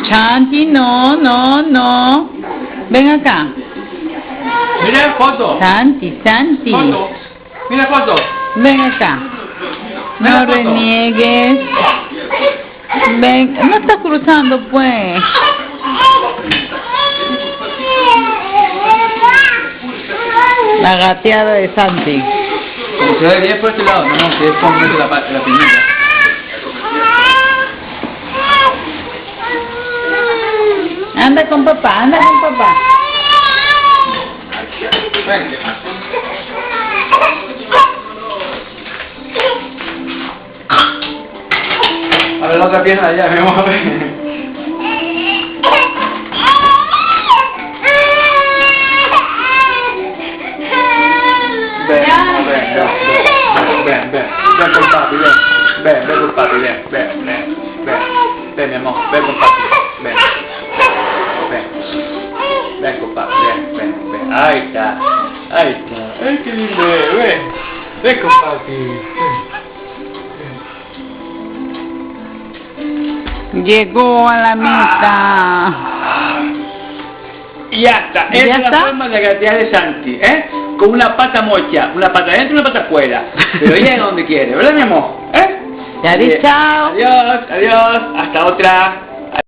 Santi, no, no, no. Ven acá. Mira foto. Santi, Santi. Foto. Mira foto. Ven acá. No reniegues. Ven, no estás cruzando, pues. La gateada de Santi. Se ve bien por este lado, no, que es por meter la piñita. Anda con papá, anda con papá. Ven. A ver la otra pierna allá, me mueve. Ven con papi, ven con papi, ven mi amor, ven con papi, ven con papi, ven, ahí está, ay qué lindo, ven con papi, Llegó a la meta. Y ya está, esa es la forma de gatear de Santi, con una pata mocha, una pata adentro y una pata afuera, pero llega donde quiere, ¿verdad mi amor? Ya di chao. Adiós, hasta otra.